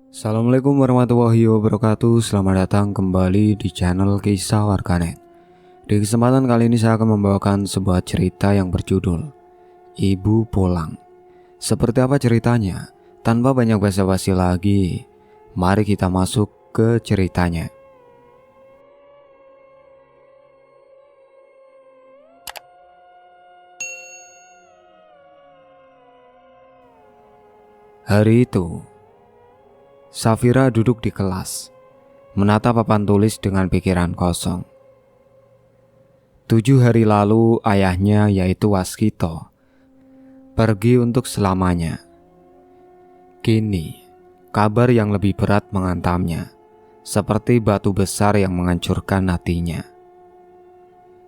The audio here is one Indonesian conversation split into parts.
Assalamualaikum warahmatullahi wabarakatuh. Selamat datang kembali di channel Kisah Warganet. Di kesempatan kali ini saya akan membawakan sebuah cerita yang berjudul Ibu Pulang. Seperti apa ceritanya? Tanpa banyak basa-basi lagi, mari kita masuk ke ceritanya. Hari itu, Safira duduk di kelas, menatap papan tulis dengan pikiran kosong. 7 hari lalu ayahnya yaitu Waskito pergi untuk selamanya. Kini, kabar yang lebih berat mengantamnya, seperti batu besar yang menghancurkan hatinya.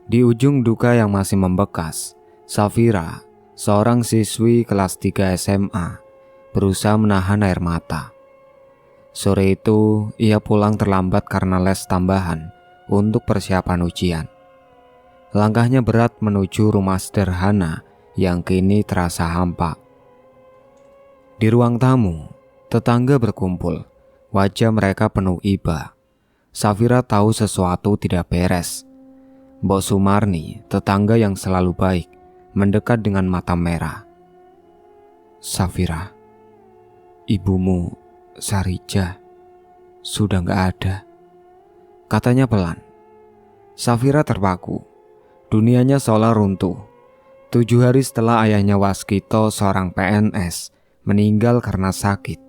Di ujung duka yang masih membekas, Safira, seorang siswi kelas 3 SMA, berusaha menahan air mata. Sore itu, ia pulang terlambat karena les tambahan untuk persiapan ujian. Langkahnya berat menuju rumah sederhana yang kini terasa hampa. Di ruang tamu, tetangga berkumpul. Wajah mereka penuh iba. Safira tahu sesuatu tidak beres. Mbok Sumarni, tetangga yang selalu baik, mendekat dengan mata merah. "Safira, ibumu Sarija sudah gak ada," katanya pelan. Safira terpaku. Dunianya seolah runtuh. 7 hari setelah ayahnya Waskito, seorang PNS, meninggal karena sakit,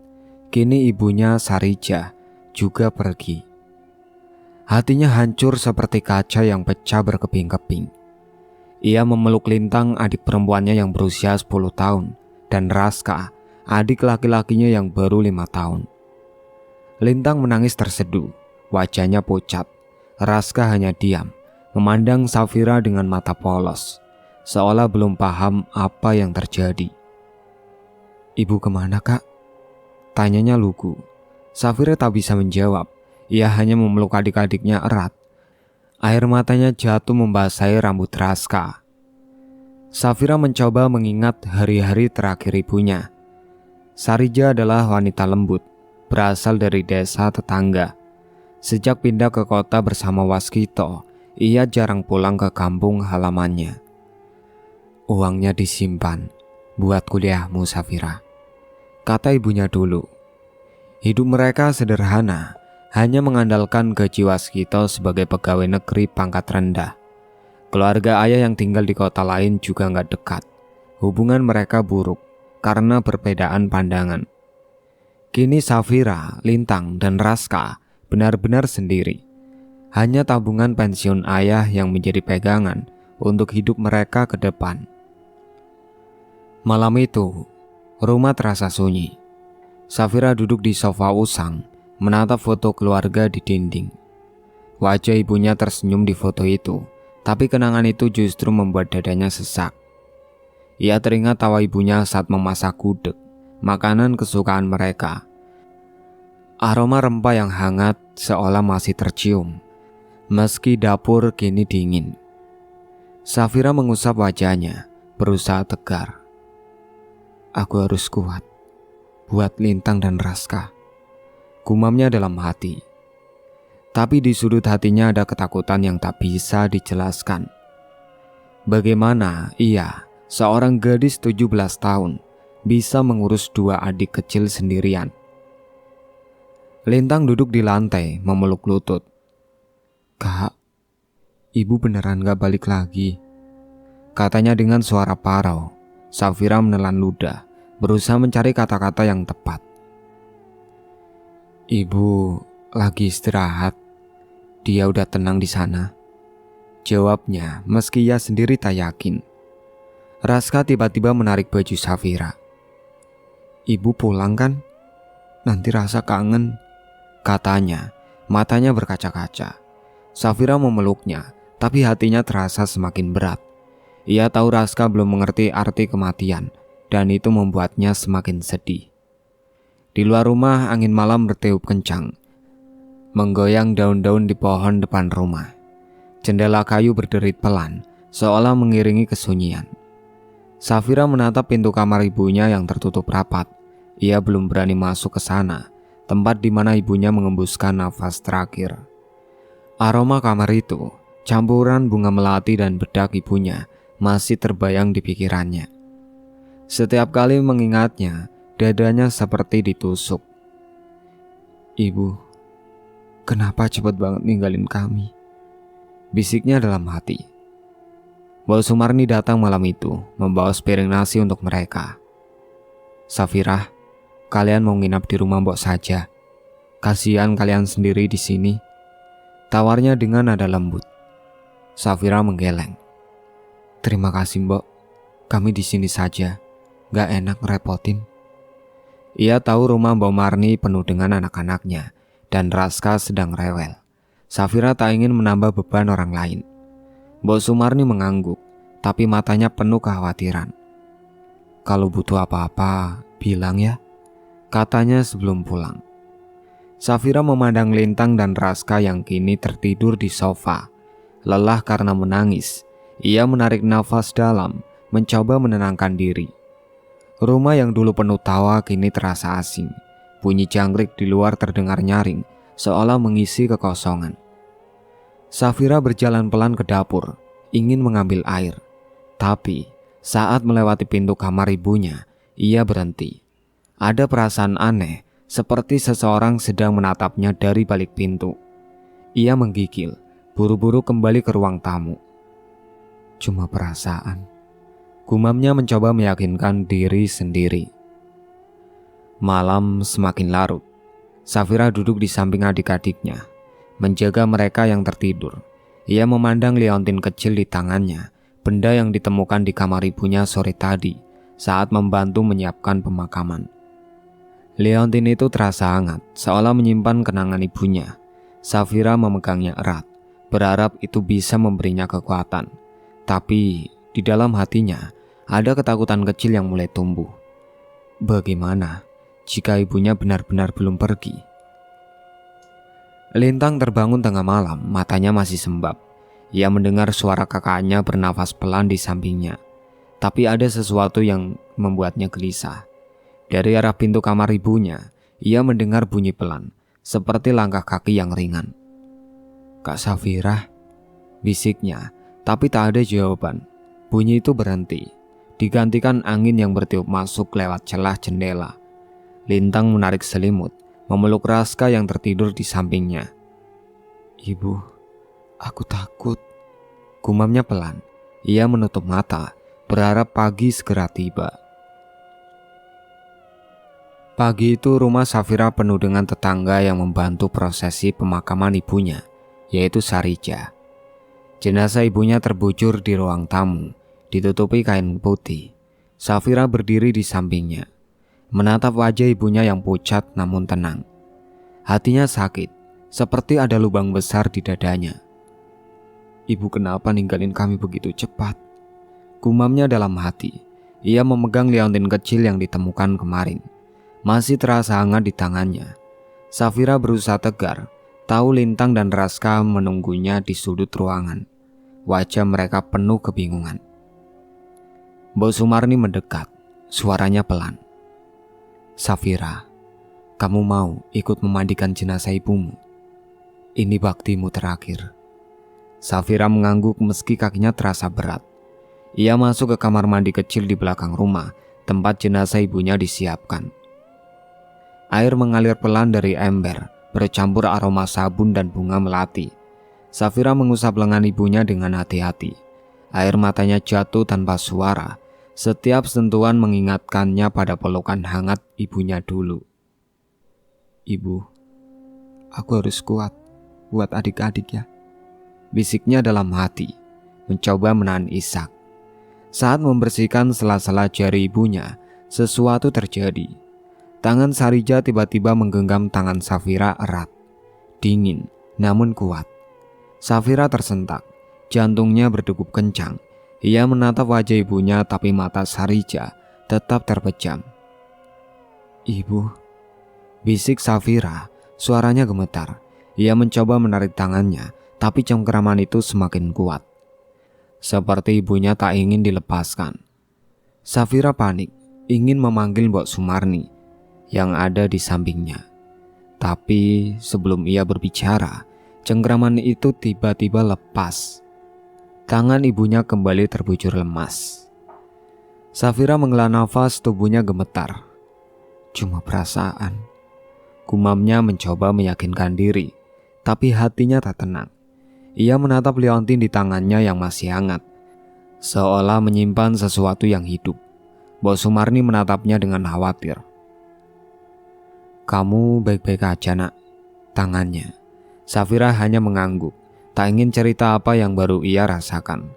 kini ibunya Sarija juga pergi. Hatinya hancur seperti kaca yang pecah berkeping-keping. Ia memeluk Lintang, adik perempuannya yang berusia 10 tahun, dan Raska, adik laki-lakinya yang baru 5 tahun. Lintang menangis terseduh, wajahnya pucat. Raska hanya diam, memandang Safira dengan mata polos, seolah belum paham apa yang terjadi. "Ibu kemana, Kak?" tanyanya lugu. Safira tak bisa menjawab, ia hanya memeluk adik-adiknya erat. Air matanya jatuh membasahi rambut Raska. Safira mencoba mengingat hari-hari terakhir ibunya. Sarija adalah wanita lembut, berasal dari desa tetangga. Sejak pindah ke kota bersama Waskito, ia jarang pulang ke kampung halamannya. "Uangnya disimpan buat kuliahmu, Safira," kata ibunya dulu. Hidup mereka sederhana, hanya mengandalkan gaji Waskito sebagai pegawai negeri pangkat rendah. Keluarga ayah yang tinggal di kota lain juga gak dekat. Hubungan mereka buruk karena perbedaan pandangan. Kini Safira, Lintang, dan Raska benar-benar sendiri. Hanya tabungan pensiun ayah yang menjadi pegangan untuk hidup mereka ke depan. Malam itu, rumah terasa sunyi. Safira duduk di sofa usang, menatap foto keluarga di dinding. Wajah ibunya tersenyum di foto itu, tapi kenangan itu justru membuat dadanya sesak. Ia teringat tawa ibunya saat memasak gudeg, makanan kesukaan mereka. Aroma rempah yang hangat seolah masih tercium, meski dapur kini dingin. Safira mengusap wajahnya, berusaha tegar. "Aku harus kuat buat Lintang dan Raska," gumamnya dalam hati. Tapi di sudut hatinya ada ketakutan yang tak bisa dijelaskan. Bagaimana ia, seorang gadis 17 tahun, bisa mengurus 2 adik kecil sendirian? Lintang duduk di lantai memeluk lutut. "Kak, ibu beneran gak balik lagi?" katanya dengan suara parau. Safira menelan ludah, berusaha mencari kata-kata yang tepat. "Ibu lagi istirahat. Dia udah tenang di sana," jawabnya meski ia sendiri tak yakin. Raska tiba-tiba menarik baju Safira. "Ibu pulang kan? Nanti rasa kangen," katanya, matanya berkaca-kaca. Safira memeluknya, tapi hatinya terasa semakin berat. Ia tahu Raska belum mengerti arti kematian, dan itu membuatnya semakin sedih. Di luar rumah, angin malam bertiup kencang, menggoyang daun-daun di pohon depan rumah. Jendela kayu berderit pelan, seolah mengiringi kesunyian. Safira menatap pintu kamar ibunya yang tertutup rapat. Ia belum berani masuk ke sana, tempat di mana ibunya mengembuskan nafas terakhir. Aroma kamar itu, campuran bunga melati dan bedak ibunya, masih terbayang di pikirannya. Setiap kali mengingatnya, dadanya seperti ditusuk. "Ibu, kenapa cepat banget ninggalin kami?" bisiknya dalam hati. Mbak Sumarni datang malam itu, membawa sepiring nasi untuk mereka. "Safira, kalian mau nginap di rumah Mbok saja. Kasihan kalian sendiri di sini," tawarnya dengan nada lembut. Safira menggeleng. "Terima kasih Mbok, kami di sini saja. Gak enak ngerepotin." Ia tahu rumah Mbok Marni penuh dengan anak-anaknya dan Raska sedang rewel. Safira tak ingin menambah beban orang lain. Mbok Sumarni mengangguk, tapi matanya penuh kekhawatiran. "Kalau butuh apa-apa, bilang ya," katanya sebelum pulang. Safira memandang Lintang dan Raska yang kini tertidur di sofa. Lelah karena menangis, ia menarik nafas dalam, mencoba menenangkan diri. Rumah yang dulu penuh tawa kini terasa asing. Bunyi jangkrik di luar terdengar nyaring, seolah mengisi kekosongan. Safira berjalan pelan ke dapur, ingin mengambil air. Tapi saat melewati pintu kamar ibunya, ia berhenti. Ada perasaan aneh, seperti seseorang sedang menatapnya dari balik pintu. Ia menggigil, buru-buru kembali ke ruang tamu. "Cuma perasaan," gumamnya mencoba meyakinkan diri sendiri. Malam semakin larut. Safira duduk di samping adik-adiknya, menjaga mereka yang tertidur. Ia memandang liontin kecil di tangannya, benda yang ditemukan di kamar ibunya sore tadi saat membantu menyiapkan pemakaman. Liontin itu terasa hangat, seolah menyimpan kenangan ibunya. Safira memegangnya erat, berharap itu bisa memberinya kekuatan. Tapi di dalam hatinya ada ketakutan kecil yang mulai tumbuh. Bagaimana jika ibunya benar-benar belum pergi? Lintang terbangun tengah malam, matanya masih sembab. Ia mendengar suara kakaknya bernafas pelan di sampingnya. Tapi ada sesuatu yang membuatnya gelisah. Dari arah pintu kamar ibunya, ia mendengar bunyi pelan, seperti langkah kaki yang ringan. "Kak Safira," bisiknya, tapi tak ada jawaban. Bunyi itu berhenti, digantikan angin yang bertiup masuk lewat celah jendela. Lintang menarik selimut, memeluk Raska yang tertidur di sampingnya. "Ibu, aku takut," gumamnya pelan. Ia menutup mata, berharap pagi segera tiba. Pagi itu rumah Safira penuh dengan tetangga yang membantu prosesi pemakaman ibunya, yaitu Sarija. Jenazah ibunya terbujur di ruang tamu, ditutupi kain putih. Safira berdiri di sampingnya, menatap wajah ibunya yang pucat namun tenang. Hatinya sakit, seperti ada lubang besar di dadanya. "Ibu, kenapa ninggalin kami begitu cepat?" gumamnya dalam hati. Ia memegang liontin kecil yang ditemukan kemarin. Masih terasa hangat di tangannya. Safira berusaha tegar, tahu Lintang dan Raska menunggunya di sudut ruangan. Wajah mereka penuh kebingungan. Mbok Sumarni mendekat, suaranya pelan. "Safira, kamu mau ikut memandikan jenazah ibumu? Ini baktimu terakhir." Safira mengangguk meski kakinya terasa berat. Ia masuk ke kamar mandi kecil di belakang rumah, tempat jenazah ibunya disiapkan. Air mengalir pelan dari ember, bercampur aroma sabun dan bunga melati. Safira mengusap lengan ibunya dengan hati-hati. Air matanya jatuh tanpa suara. Setiap sentuhan mengingatkannya pada pelukan hangat ibunya dulu. "Ibu, aku harus kuat buat adik-adik ya," bisiknya dalam hati, mencoba menahan isak. Saat membersihkan sela-sela jari ibunya, sesuatu terjadi. Tangan Sarija tiba-tiba menggenggam tangan Safira erat. Dingin, namun kuat. Safira tersentak, jantungnya berdegup kencang. Ia menatap wajah ibunya, tapi mata Sarija tetap terpejam. "Ibu," bisik Safira, suaranya gemetar. Ia mencoba menarik tangannya, tapi cengkeraman itu semakin kuat. Seperti ibunya tak ingin dilepaskan. Safira panik, ingin memanggil Mbok Sumarni yang ada di sampingnya. Tapi sebelum ia berbicara, cengkraman itu tiba-tiba lepas. Tangan ibunya kembali terbujur lemas. Safira menghela nafas, tubuhnya gemetar. Cuma perasaan. Gumamnya mencoba meyakinkan diri, tapi hatinya tak tenang. Ia menatap liontin di tangannya yang masih hangat, seolah menyimpan sesuatu yang hidup. Bos Sumarni menatapnya dengan khawatir. "Kamu baik-baik aja, Nak?" Tangannya. Safira hanya mengangguk, tak ingin cerita apa yang baru ia rasakan.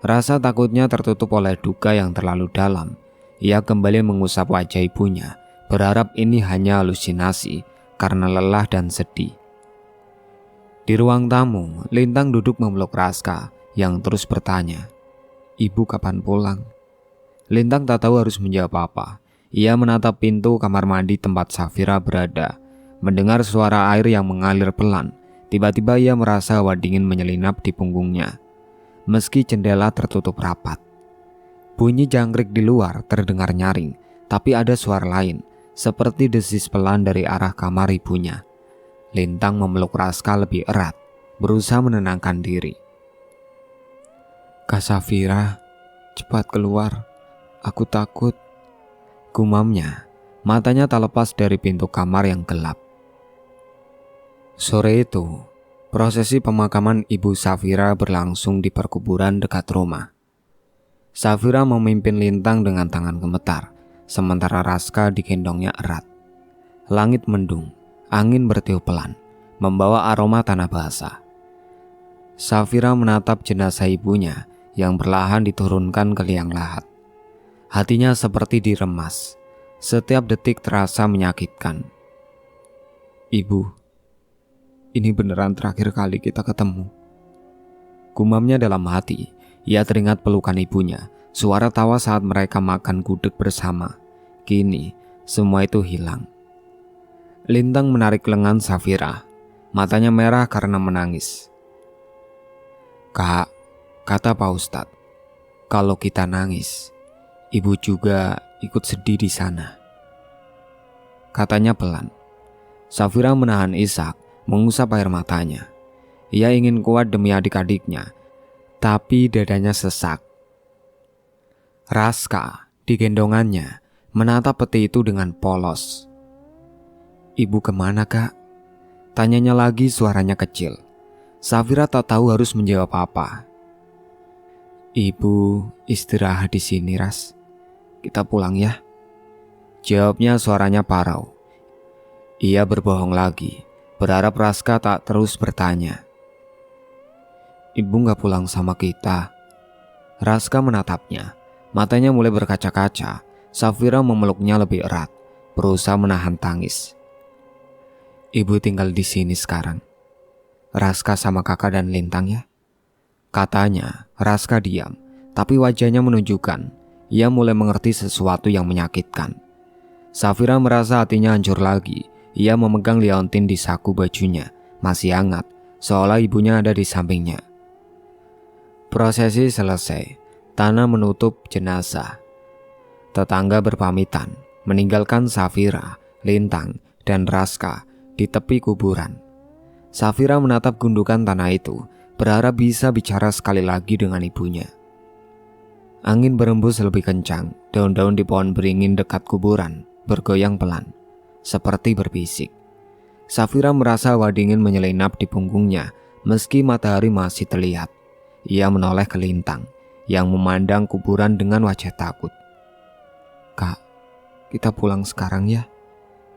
Rasa takutnya tertutup oleh duka yang terlalu dalam. Ia kembali mengusap wajah ibunya, berharap ini hanya halusinasi karena lelah dan sedih. Di ruang tamu, Lintang duduk memeluk Raska yang terus bertanya, "Ibu kapan pulang?" Lintang tak tahu harus menjawab apa. Ia menatap pintu kamar mandi tempat Safira berada, mendengar suara air yang mengalir pelan. Tiba-tiba ia merasa hawa dingin menyelinap di punggungnya, meski jendela tertutup rapat. Bunyi jangkrik di luar terdengar nyaring, tapi ada suara lain, seperti desis pelan dari arah kamar ibunya. Lintang memeluk Raska lebih erat, berusaha menenangkan diri. "Kak Safira, cepat keluar. Aku takut," gumamnya. Matanya tak lepas dari pintu kamar yang gelap. Sore itu, prosesi pemakaman ibu Safira berlangsung di perkuburan dekat rumah. Safira memimpin Lintang dengan tangan gemetar, sementara Raska digendongnya erat. Langit mendung, angin bertiup pelan, membawa aroma tanah basah. Safira menatap jenazah ibunya yang perlahan diturunkan ke liang lahat. Hatinya seperti diremas, setiap detik terasa menyakitkan. "Ibu, ini beneran terakhir kali kita ketemu," gumamnya dalam hati. Ia teringat pelukan ibunya, suara tawa saat mereka makan gudeg bersama. Kini, semua itu hilang. Lintang menarik lengan Safira, matanya merah karena menangis. "Kak," kata Pak Ustadz, "kalau kita nangis, ibu juga ikut sedih di sana," katanya pelan. Safira menahan isak, mengusap air matanya. Ia ingin kuat demi adik-adiknya, tapi dadanya sesak. Raska digendongannya menatap peti itu dengan polos. "Ibu kemana, Kak?" tanyanya lagi, suaranya kecil. Safira tak tahu harus menjawab apa. "Ibu istirahat di sini, Ras. Kita pulang ya," jawabnya, suaranya parau. Ia berbohong lagi, berharap Raska tak terus bertanya. "Ibu gak pulang sama kita?" Raska menatapnya, matanya mulai berkaca-kaca. Safira memeluknya lebih erat, berusaha menahan tangis. "Ibu tinggal di sini sekarang. Raska sama kakak dan Lintang ya," katanya. Raska diam, tapi wajahnya menunjukkan ia mulai mengerti sesuatu yang menyakitkan. Safira merasa hatinya hancur lagi. Ia memegang liontin di saku bajunya, masih hangat, seolah ibunya ada di sampingnya. Prosesi selesai, tanah menutup jenazah. Tetangga berpamitan, meninggalkan Safira, Lintang, dan Raska di tepi kuburan. Safira menatap gundukan tanah itu, berharap bisa bicara sekali lagi dengan ibunya. Angin berembus lebih kencang, daun-daun di pohon beringin dekat kuburan bergoyang pelan, seperti berbisik. Safira merasa hawa dingin menyelinap di punggungnya, meski matahari masih terlihat. Ia menoleh ke Lintang, yang memandang kuburan dengan wajah takut. "Kak, kita pulang sekarang ya,"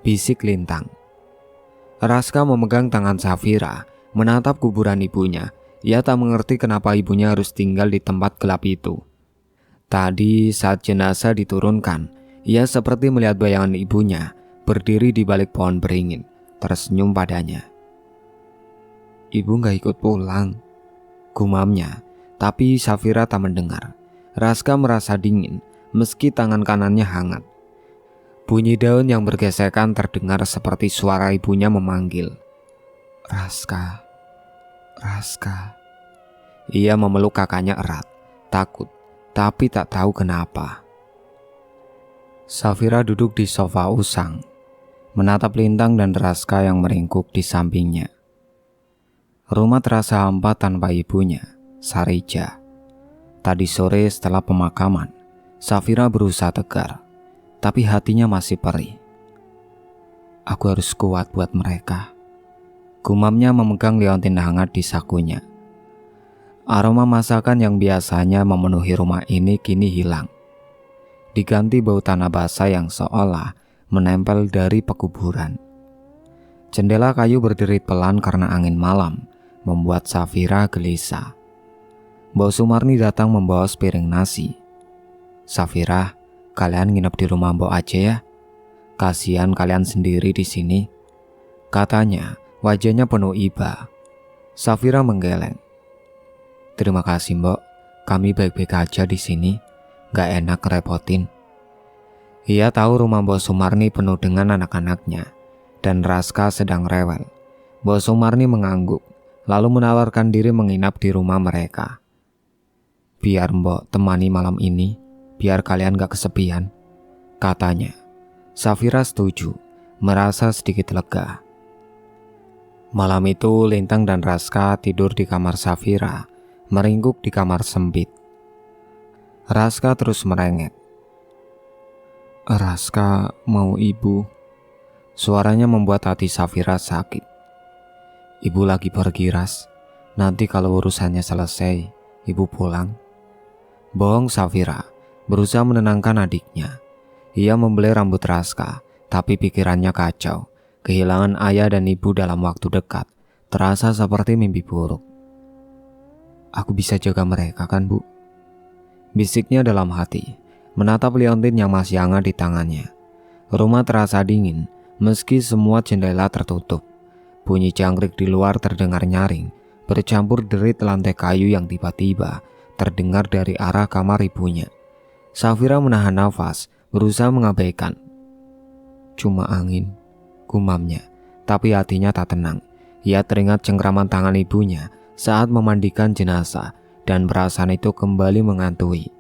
bisik Lintang. Raska memegang tangan Safira, menatap kuburan ibunya. Ia tak mengerti kenapa ibunya harus tinggal di tempat gelap itu. Tadi saat jenazah diturunkan, ia seperti melihat bayangan ibunya berdiri di balik pohon beringin, tersenyum padanya. "Ibu gak ikut pulang," gumamnya, tapi Safira tak mendengar. Raska merasa dingin, meski tangan kanannya hangat. Bunyi daun yang bergesekan terdengar seperti suara ibunya memanggil. "Raska, Raska." Ia memeluk kakaknya erat, takut, tapi tak tahu kenapa. Safira duduk di sofa usang. menatap Lintang dan Raska yang meringkuk di sampingnya. Rumah terasa hampa tanpa ibunya, Sarija. Tadi sore setelah pemakaman, Safira berusaha tegar, tapi hatinya masih perih. Aku harus kuat buat mereka. Gumamnya memegang liontin hangat di sakunya. Aroma masakan yang biasanya memenuhi rumah ini kini hilang. Diganti bau tanah basah yang seolah menempel dari pekuburan. Jendela kayu berderit pelan karena angin malam membuat Safira gelisah. Mbok Sumarni datang membawa sepiring nasi. Safira, kalian nginep di rumah Mbok aja ya. Kasihan kalian sendiri di sini. Katanya, wajahnya penuh iba. Safira menggeleng. Terima kasih Mbok, kami baik-baik aja di sini. Gak enak ngerepotin. Ia tahu rumah Mbok Sumarni penuh dengan anak-anaknya dan Raska sedang rewel. Mbok Sumarni mengangguk, lalu menawarkan diri menginap di rumah mereka. Biar Mbok temani malam ini, biar kalian gak kesepian, katanya. Safira setuju, merasa sedikit lega. Malam itu Lintang dan Raska tidur di kamar Safira, meringkuk di kamar sempit. Raska terus merengek. Raska mau ibu. Suaranya membuat hati Safira sakit. Ibu lagi pergi, Ras. Nanti kalau urusannya selesai, ibu pulang. Bohong Safira, berusaha menenangkan adiknya. Ia membelai rambut Raska, tapi pikirannya kacau. Kehilangan ayah dan ibu dalam waktu dekat terasa seperti mimpi buruk. Aku bisa jaga mereka kan, Bu? Bisiknya dalam hati, menatap liontin yang masih hangat di tangannya. Rumah terasa dingin, meski semua jendela tertutup. Bunyi jangkrik di luar terdengar nyaring, bercampur derit lantai kayu yang tiba-tiba terdengar dari arah kamar ibunya. Safira menahan nafas, berusaha mengabaikan. Cuma angin, gumamnya, tapi hatinya tak tenang. Ia teringat cengkraman tangan ibunya saat memandikan jenazah dan perasaan itu kembali menghantui.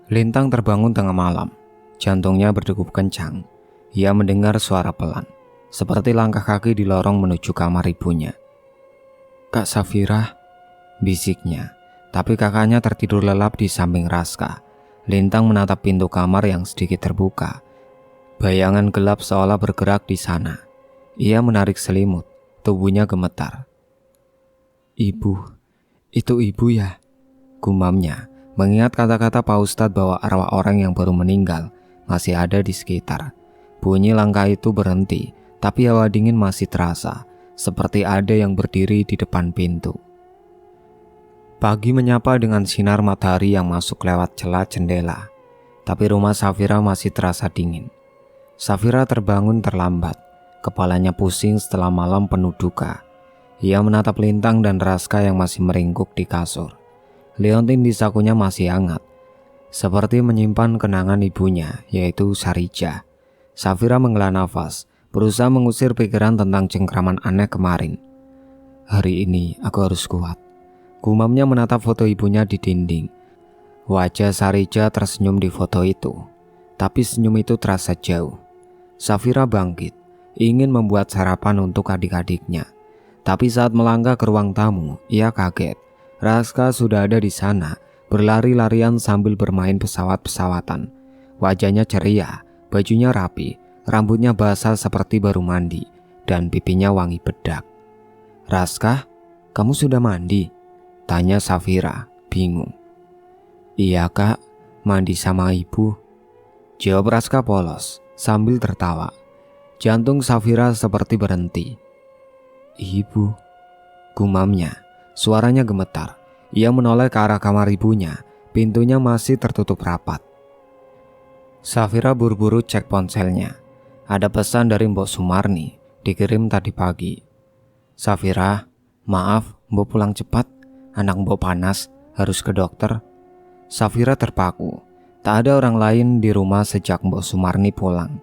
Lintang terbangun tengah malam, jantungnya berdegup kencang. Ia mendengar suara pelan, seperti langkah kaki di lorong menuju kamar ibunya. Kak Safira, bisiknya, tapi kakaknya tertidur lelap di samping Raska. Lintang menatap pintu kamar yang sedikit terbuka. Bayangan gelap seolah bergerak di sana. Ia menarik selimut, tubuhnya gemetar. Ibu, itu ibu ya? Gumamnya, mengingat kata-kata Pak Ustadz bahwa arwah orang yang baru meninggal masih ada di sekitar. Bunyi langkah itu berhenti, tapi hawa dingin masih terasa, seperti ada yang berdiri di depan pintu. Pagi menyapa dengan sinar matahari yang masuk lewat celah jendela, tapi rumah Safira masih terasa dingin. Safira terbangun terlambat, kepalanya pusing setelah malam penuh duka. Ia menatap Lintang dan Raska yang masih meringkuk di kasur. Liontin di sakunya masih hangat, seperti menyimpan kenangan ibunya, yaitu Sarija. Safira menghela nafas, berusaha mengusir pikiran tentang cengkraman aneh kemarin. Hari ini aku harus kuat. Gumamnya menatap foto ibunya di dinding. Wajah Sarija tersenyum di foto itu, tapi senyum itu terasa jauh. Safira bangkit, ingin membuat sarapan untuk adik-adiknya. Tapi saat melangkah ke ruang tamu, ia kaget. Raska sudah ada di sana, berlari-larian sambil bermain pesawat-pesawatan. Wajahnya ceria, bajunya rapi, rambutnya basah seperti baru mandi, dan pipinya wangi bedak. Raska, kamu sudah mandi? Tanya Safira, bingung. Iya kak, mandi sama ibu. Jawab Raska polos, sambil tertawa. Jantung Safira seperti berhenti. Ibu, gumamnya, suaranya gemetar. Ia menoleh ke arah kamar ibunya, pintunya masih tertutup rapat. Safira buru-buru cek ponselnya. Ada pesan dari Mbok Sumarni, dikirim tadi pagi. Safira, maaf, Mbok pulang cepat. Anak Mbok panas, harus ke dokter. Safira terpaku. Tak ada orang lain di rumah sejak Mbok Sumarni pulang.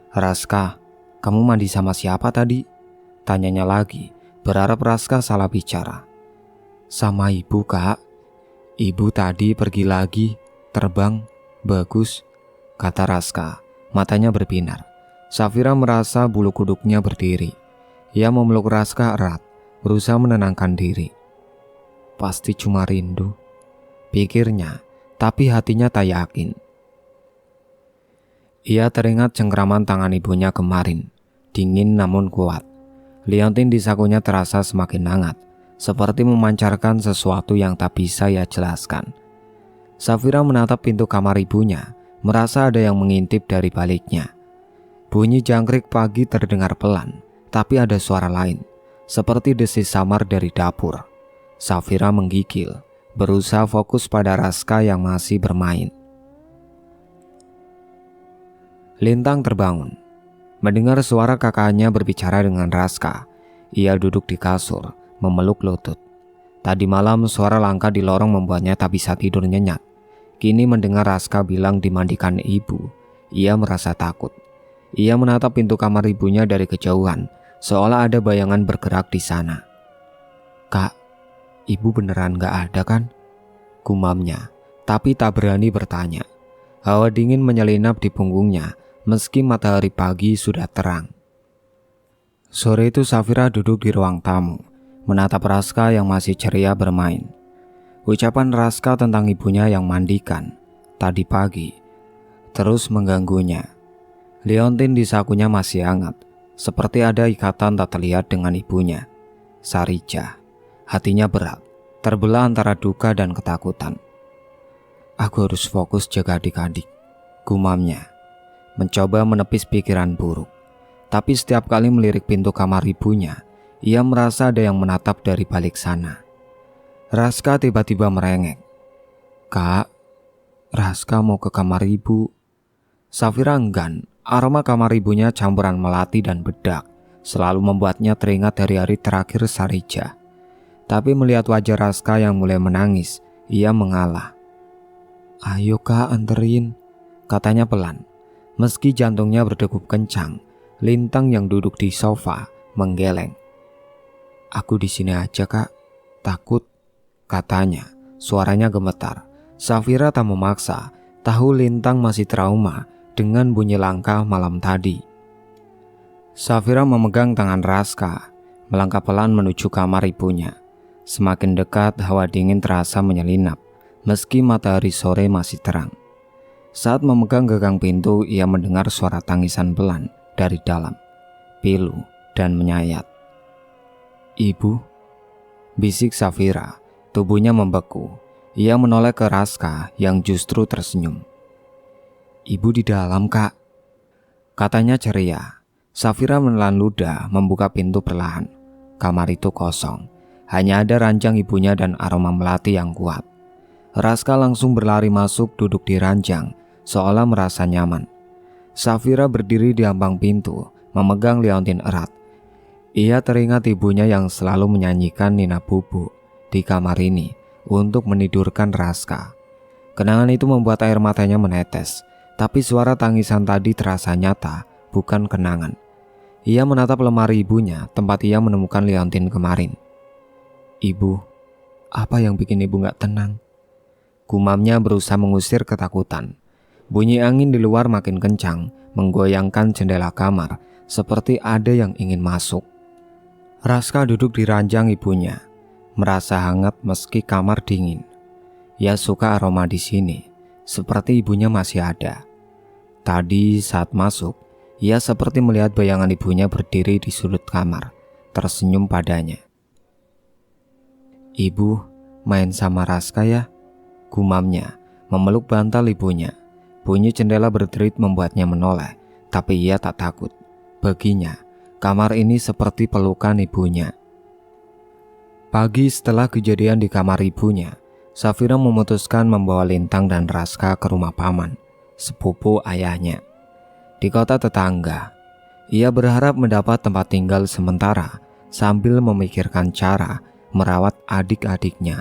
Raska, kamu mandi sama siapa tadi? Tanyanya lagi, berharap Raska salah bicara. Sama ibu kak. Ibu tadi pergi lagi, terbang, bagus, kata Raska, matanya berbinar. Safira merasa bulu kuduknya berdiri. Ia memeluk Raska erat, berusaha menenangkan diri. Pasti cuma rindu, pikirnya, tapi hatinya tak yakin. Ia teringat cengkraman tangan ibunya kemarin, dingin namun kuat. Liontin di sakunya terasa semakin hangat, seperti memancarkan sesuatu yang tak bisa ia jelaskan. Safira menatap pintu kamar ibunya, merasa ada yang mengintip dari baliknya. Bunyi jangkrik pagi terdengar pelan, tapi ada suara lain, seperti desis samar dari dapur. Safira menggigil, berusaha fokus pada Raska yang masih bermain. Lintang terbangun, mendengar suara kakaknya berbicara dengan Raska. Ia duduk di kasur, memeluk lutut. Tadi malam suara langkah di lorong membuatnya tak bisa tidur nyenyak. Kini mendengar Raska bilang dimandikan ibu, ia merasa takut. Ia menatap pintu kamar ibunya dari kejauhan, seolah ada bayangan bergerak di sana. "Kak, ibu beneran gak ada kan?" gumamnya, tapi tak berani bertanya. Hawa dingin menyelinap di punggungnya, meski matahari pagi sudah terang. Sore itu Safira duduk di ruang tamu, menatap Raska yang masih ceria bermain. Ucapan Raska tentang ibunya yang mandikan tadi pagi terus mengganggunya. Liontin di sakunya masih hangat, seperti ada ikatan tak terlihat dengan ibunya. Sarija, hatinya berat, terbelah antara duka dan ketakutan. "Aku harus fokus jaga adik-adik," gumamnya, mencoba menepis pikiran buruk. Tapi setiap kali melirik pintu kamar ibunya, ia merasa ada yang menatap dari balik sana. Raska tiba-tiba merengek. "Kak, Raska mau ke kamar ibu." Safira enggan. Aroma kamar ibunya campuran melati dan bedak selalu membuatnya teringat hari-hari terakhir Sarija. Tapi melihat wajah Raska yang mulai menangis, ia mengalah. "Ayo kak, anterin," katanya pelan. Meski jantungnya berdegup kencang, Lintang yang duduk di sofa menggeleng. "Aku di sini aja kak, takut," katanya. Suaranya gemetar. Safira tak memaksa, tahu Lintang masih trauma dengan bunyi langkah malam tadi. Safira memegang tangan Raska, melangkah pelan menuju kamar ibunya. Semakin dekat, hawa dingin terasa menyelinap, meski matahari sore masih terang. Saat memegang gagang pintu, ia mendengar suara tangisan pelan dari dalam, pilu dan menyayat. "Ibu," bisik Safira, tubuhnya membeku. Ia menoleh ke Raska yang justru tersenyum. "Ibu di dalam kak," katanya ceria. Safira menelan ludah membuka pintu perlahan. Kamar itu kosong, hanya ada ranjang ibunya dan aroma melati yang kuat. Raska langsung berlari masuk, duduk di ranjang, seolah merasa nyaman. Safira berdiri di ambang pintu, memegang Liontin erat. Ia teringat ibunya yang selalu menyanyikan Nina Bubu di kamar ini untuk menidurkan Raska. Kenangan itu membuat air matanya menetes, tapi suara tangisan tadi terasa nyata, bukan kenangan. Ia menatap lemari ibunya, tempat ia menemukan Liontin kemarin. "Ibu, apa yang bikin ibu gak tenang?" gumamnya berusaha mengusir ketakutan. Bunyi angin di luar makin kencang, menggoyangkan jendela kamar, seperti ada yang ingin masuk. Raska duduk di ranjang ibunya, merasa hangat meski kamar dingin. Ia suka aroma di sini, seperti ibunya masih ada. Tadi saat masuk, ia seperti melihat bayangan ibunya berdiri di sudut kamar, tersenyum padanya. "Ibu, main sama Raska ya?" gumamnya, memeluk bantal ibunya. Bunyi jendela berderit membuatnya menoleh, tapi ia tak takut. Baginya, kamar ini seperti pelukan ibunya. Pagi setelah kejadian di kamar ibunya, Safira memutuskan membawa Lintang dan Raska ke rumah paman, sepupu ayahnya, di kota tetangga. Ia berharap mendapat tempat tinggal sementara sambil memikirkan cara merawat adik-adiknya.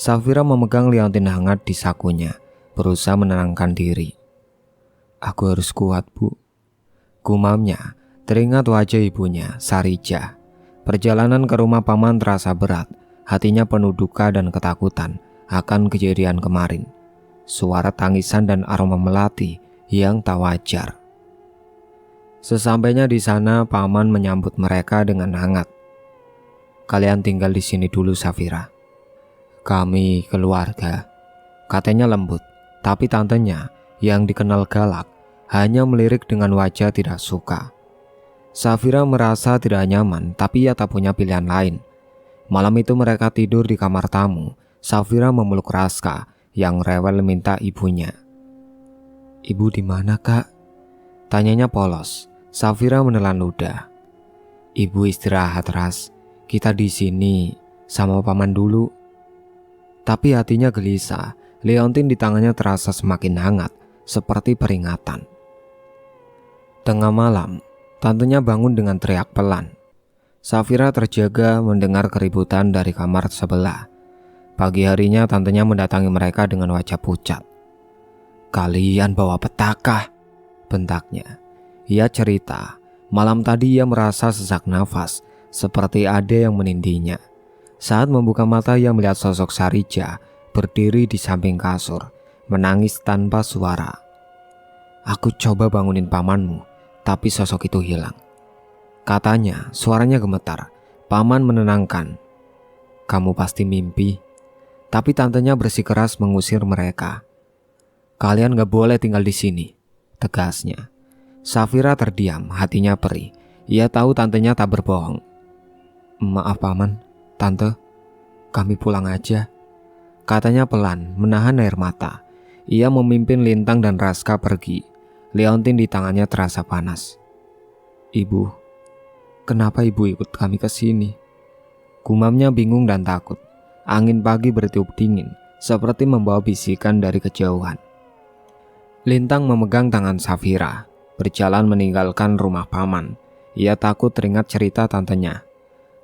Safira memegang Liontin hangat di sakunya, berusaha menenangkan diri. "Aku harus kuat, Bu," gumamnya, teringat wajah ibunya, Sarija. Perjalanan ke rumah paman terasa berat, hatinya penuh duka dan ketakutan akan kejadian kemarin. Suara tangisan dan aroma melati yang tak wajar. Sesampainya di sana, paman menyambut mereka dengan hangat. "Kalian tinggal di sini dulu, Safira. Kami keluarga," katanya lembut. Tapi tantenya yang dikenal galak hanya melirik dengan wajah tidak suka. Safira merasa tidak nyaman, tapi ia tak punya pilihan lain. Malam itu mereka tidur di kamar tamu. Safira memeluk Raska yang rewel minta ibunya. "Ibu di mana, Kak?" tanyanya polos. Safira menelan ludah. "Ibu istirahat, Ras. Kita di sini sama paman dulu." Tapi hatinya gelisah. Leontin di tangannya terasa semakin hangat, seperti peringatan. Tengah malam, tantenya bangun dengan teriak pelan. Safira terjaga mendengar keributan dari kamar sebelah. Pagi harinya tantenya mendatangi mereka dengan wajah pucat. "Kalian bawa petaka," bentaknya. Ia cerita, malam tadi ia merasa sesak nafas, seperti ada yang menindinya. Saat membuka mata ia melihat sosok Sarija berdiri di samping kasur, menangis tanpa suara. "Aku coba bangunin pamanmu, tapi sosok itu hilang," katanya. Suaranya gemetar. Paman menenangkan. "Kamu pasti mimpi." Tapi tantenya bersikeras mengusir mereka. "Kalian gak boleh tinggal di sini," tegasnya. Safira terdiam, hatinya perih. Ia tahu tantenya tak berbohong. "Maaf paman, tante, kami pulang aja," katanya pelan, menahan air mata. Ia memimpin Lintang dan Raska pergi. Leontin di tangannya terasa panas. "Ibu, kenapa ibu ikut kami ke sini?" Gumamnya bingung dan takut. Angin pagi bertiup dingin, seperti membawa bisikan dari kejauhan. Lintang memegang tangan Safira, berjalan meninggalkan rumah paman. Ia takut teringat cerita tantenya.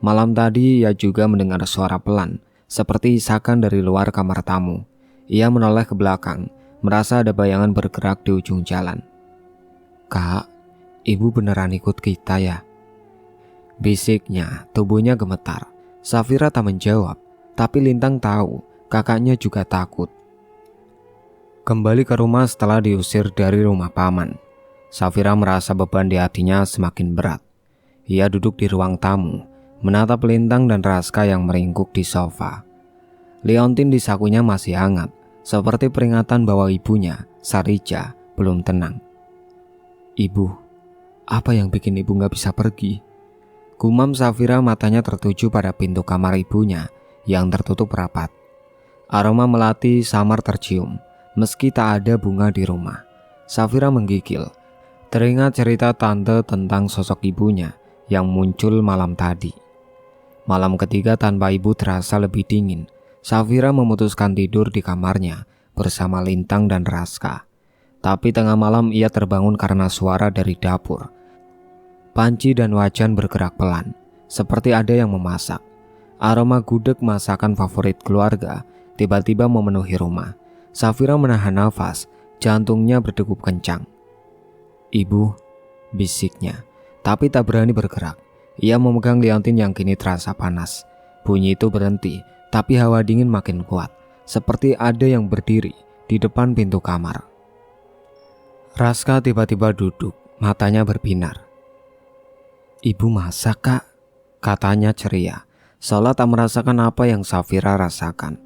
Malam tadi ia juga mendengar suara pelan, seperti isakan dari luar kamar tamu. Ia menoleh ke belakang, merasa ada bayangan bergerak di ujung jalan. "Kak, ibu beneran ikut kita ya?" bisiknya. Tubuhnya gemetar. Safira tak menjawab, tapi Lintang tahu kakaknya juga takut. Kembali ke rumah setelah diusir dari rumah paman, Safira merasa beban di hatinya semakin berat. Ia duduk di ruang tamu, menatap Lintang dan Raska yang meringkuk di sofa. Leontin di sakunya masih hangat, seperti peringatan bahwa ibunya, Sarija, belum tenang. "Ibu, apa yang bikin ibu gak bisa pergi?" Gumam Safira, matanya tertuju pada pintu kamar ibunya yang tertutup rapat. Aroma melati samar tercium, meski tak ada bunga di rumah. Safira menggigil, teringat cerita tante tentang sosok ibunya yang muncul malam tadi. Malam ketiga tanpa ibu terasa lebih dingin. Safira memutuskan tidur di kamarnya bersama Lintang dan Raska. Tapi tengah malam ia terbangun karena suara dari dapur. Panci dan wajan bergerak pelan, seperti ada yang memasak. Aroma gudeg masakan favorit keluarga tiba-tiba memenuhi rumah. Safira menahan nafas, jantungnya berdegup kencang. "Ibu," bisiknya, tapi tak berani bergerak. Ia memegang Leontin yang kini terasa panas. Bunyi itu berhenti, tapi hawa dingin makin kuat, seperti ada yang berdiri di depan pintu kamar. Raska tiba-tiba duduk, matanya berbinar. "Ibu masak, Kak," katanya ceria, seolah tak merasakan apa yang Safira rasakan.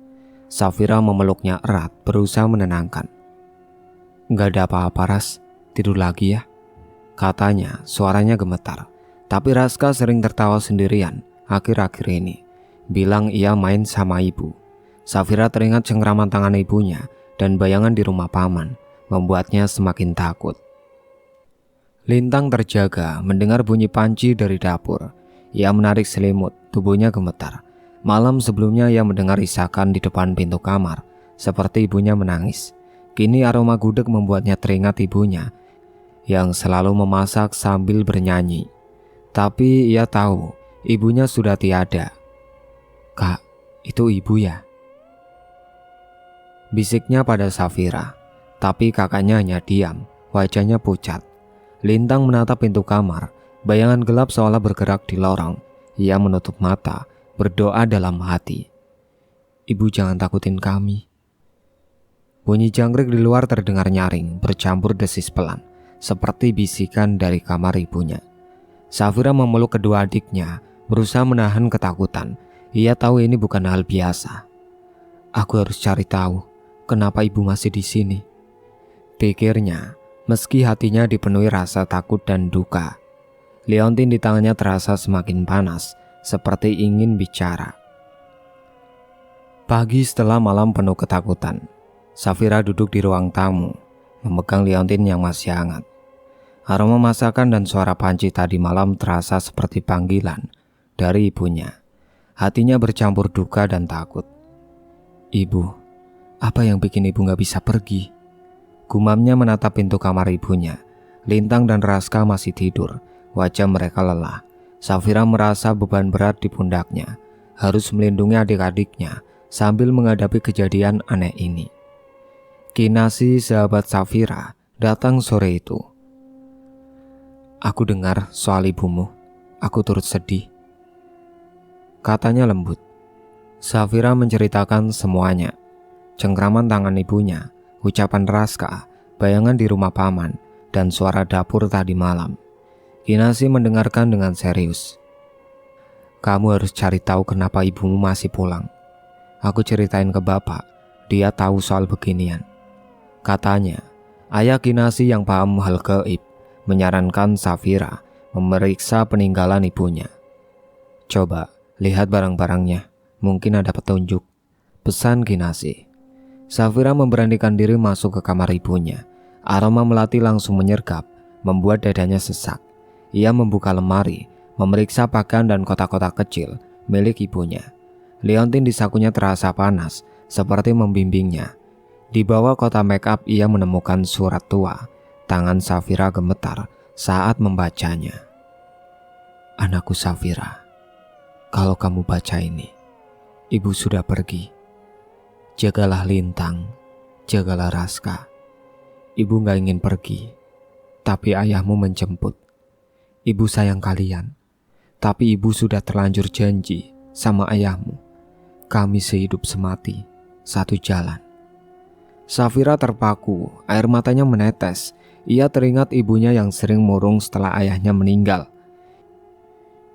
Safira memeluknya erat, berusaha menenangkan. "Gak ada apa-apa, Ras, tidur lagi ya," katanya. Suaranya gemetar. Tapi Raska sering tertawa sendirian akhir-akhir ini, bilang ia main sama ibu. Safira teringat cengkraman tangan ibunya dan bayangan di rumah paman, membuatnya semakin takut. Lintang terjaga mendengar bunyi panci dari dapur. Ia menarik selimut, tubuhnya gemetar. Malam sebelumnya ia mendengar isakan di depan pintu kamar, seperti ibunya menangis. Kini aroma gudeg membuatnya teringat ibunya yang selalu memasak sambil bernyanyi. Tapi ia tahu ibunya sudah tiada. "Kak, itu ibu ya?" bisiknya pada Safira. Tapi kakaknya hanya diam, wajahnya pucat. Lintang menatap pintu kamar, bayangan gelap seolah bergerak di lorong. Ia menutup mata, berdoa dalam hati. "Ibu jangan takutin kami." Bunyi jangkrik di luar terdengar nyaring, bercampur desis pelan. seperti bisikan dari kamar ibunya. Safira memeluk kedua adiknya, berusaha menahan ketakutan. Ia tahu ini bukan hal biasa. Aku harus cari tahu kenapa ibu masih di sini, pikirnya, meski hatinya dipenuhi rasa takut dan duka. Liontin di tangannya terasa semakin panas, seperti ingin bicara. Pagi setelah malam penuh ketakutan, Safira duduk di ruang tamu, memegang liontin yang masih hangat. Aroma masakan dan suara panci tadi malam terasa seperti panggilan dari ibunya. Hatinya bercampur duka dan takut. Ibu, apa yang bikin ibu gak bisa pergi? Gumamnya menatap pintu kamar ibunya. Lintang dan Raska masih tidur, wajah mereka lelah. Safira merasa beban berat di pundaknya, harus melindungi adik-adiknya sambil menghadapi kejadian aneh ini. Kinasi, sahabat Safira, datang sore itu. Aku dengar soal ibumu, aku turut sedih, katanya lembut. Safira menceritakan semuanya. Cengkraman tangan ibunya, ucapan Raska, bayangan di rumah paman, dan suara dapur tadi malam. Kinasi mendengarkan dengan serius. Kamu harus cari tahu kenapa ibumu masih pulang. Aku ceritain ke bapak, dia tahu soal beginian. Katanya, ayah Kinasi yang paham hal gaib menyarankan Safira memeriksa peninggalan ibunya. Coba lihat barang-barangnya, mungkin ada petunjuk, pesan Kinasi. Safira memberanikan diri masuk ke kamar ibunya. Aroma melati langsung menyergap, membuat dadanya sesak. Ia membuka lemari, memeriksa pakaian dan kotak-kotak kecil milik ibunya. Liontin di sakunya terasa panas, seperti membimbingnya. Di bawah kotak make up ia menemukan surat tua. Tangan Safira gemetar saat membacanya. Anakku Safira, kalau kamu baca ini, ibu sudah pergi. Jagalah Lintang, jagalah Raska. Ibu gak ingin pergi, tapi ayahmu menjemput. Ibu sayang kalian, tapi ibu sudah terlanjur janji sama ayahmu. Kami sehidup semati, satu jalan. Safira terpaku, air matanya menetes. Ia teringat ibunya yang sering murung setelah ayahnya meninggal.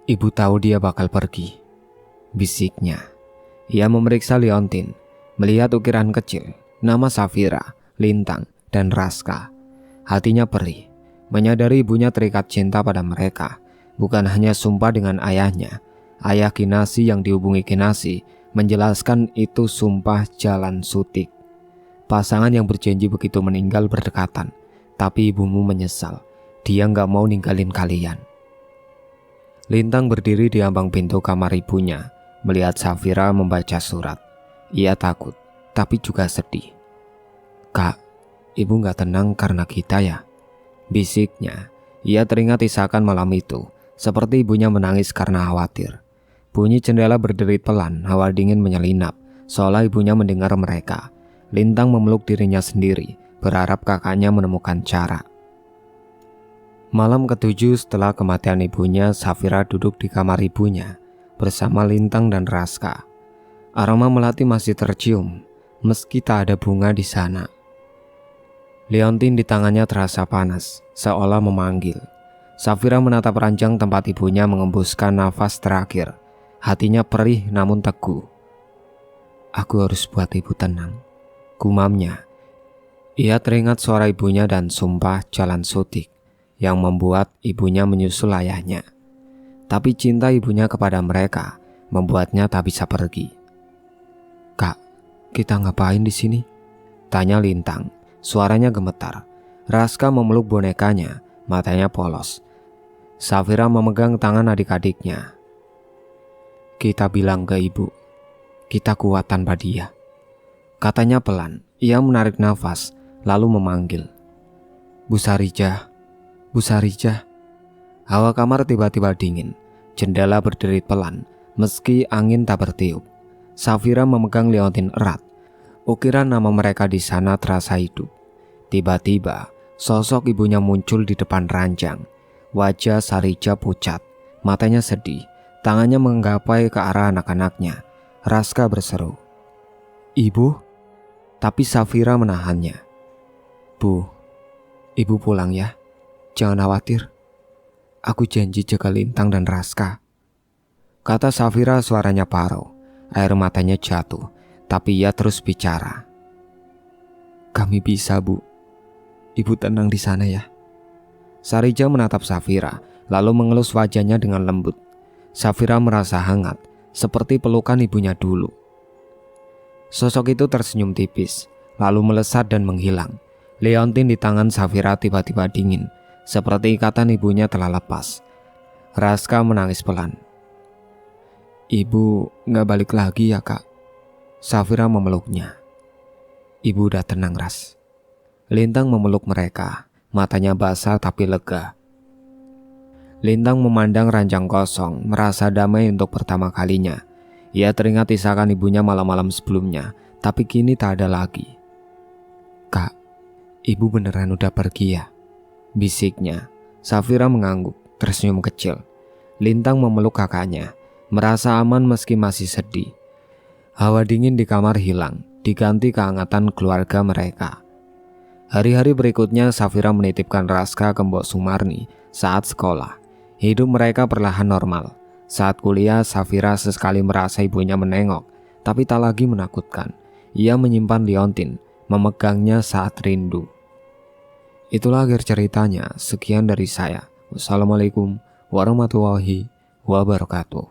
Ibu tahu dia bakal pergi, bisiknya. Ia memeriksa liontin, melihat ukiran kecil, nama Safira, Lintang, dan Raska. Hatinya perih, menyadari ibunya terikat cinta pada mereka. Bukan hanya sumpah dengan ayahnya. Ayah Kinasi yang dihubungi Kinasi menjelaskan itu sumpah jalan sutik. Pasangan yang berjanji begitu meninggal berdekatan. Tapi ibumu menyesal, dia gak mau ninggalin kalian. Lintang berdiri di ambang pintu kamar ibunya, melihat Safira membaca surat. Ia takut, tapi juga sedih. Kak, ibu gak tenang karena kita ya? Bisiknya. Ia teringat isakan malam itu, seperti ibunya menangis karena khawatir. Bunyi jendela berderit pelan, hawa dingin menyelinap, seolah ibunya mendengar mereka. Lintang memeluk dirinya sendiri, berharap kakaknya menemukan cara. Malam ketujuh setelah kematian ibunya, Safira duduk di kamar ibunya bersama Lintang dan Raska. Aroma melati masih tercium, meski tak ada bunga di sana. Liontin di tangannya terasa panas, seolah memanggil. Safira menatap ranjang tempat ibunya mengembuskan nafas terakhir. Hatinya perih namun teguh. Aku harus buat ibu tenang, gumamnya. Ia teringat suara ibunya dan sumpah jalan sutik yang membuat ibunya menyusul ayahnya. Tapi cinta ibunya kepada mereka membuatnya tak bisa pergi. Kak, kita ngapain di sini? Tanya Lintang, suaranya gemetar. Raska memeluk bonekanya, matanya polos. Safira memegang tangan adik-adiknya. Kita bilang ke ibu, kita kuat tanpa dia, katanya pelan. Ia menarik nafas, lalu memanggil. Bu Sarijah, Bu Sarijah. Hawa kamar tiba-tiba dingin. Jendela berderit pelan, meski angin tak bertiup. Safira memegang liontin erat. Ukiran nama mereka di sana terasa hidup. Tiba-tiba, sosok ibunya muncul di depan ranjang. Wajah Sarijah pucat, matanya sedih. Tangannya menggapai ke arah anak-anaknya. Raska berseru, Ibu? Tapi Safira menahannya. Bu, ibu pulang ya. Jangan khawatir, aku janji jaga Lintang dan Raska, kata Safira suaranya parau. Air matanya jatuh, tapi ia terus bicara. Kami bisa, Bu. Ibu tenang di sana ya. Sarija menatap Safira, lalu mengelus wajahnya dengan lembut. Safira merasa hangat, seperti pelukan ibunya dulu. Sosok itu tersenyum tipis, lalu melesat dan menghilang. Leontin di tangan Safira tiba-tiba dingin, seperti ikatan ibunya telah lepas. Raska menangis pelan. Ibu gak balik lagi ya, Kak? Safira memeluknya. Ibu udah tenang, Ras. Lintang memeluk mereka, matanya basah tapi lega. Lintang memandang ranjang kosong, merasa damai untuk pertama kalinya. Ia teringat isakan ibunya malam-malam sebelumnya, tapi kini tak ada lagi. Kak, ibu beneran udah pergi ya? Bisiknya. Safira mengangguk, tersenyum kecil. Lintang memeluk kakaknya, merasa aman meski masih sedih. Hawa dingin di kamar hilang, diganti kehangatan keluarga mereka. Hari-hari berikutnya Safira menitipkan Raska ke Mbok Sumarni saat sekolah. Hidup mereka perlahan normal. Saat kuliah, Safira sesekali merasa ibunya menengok, tapi tak lagi menakutkan. Ia menyimpan liontin, memegangnya saat rindu. Itulah akhir ceritanya. Sekian dari saya. Wassalamualaikum warahmatullahi wabarakatuh.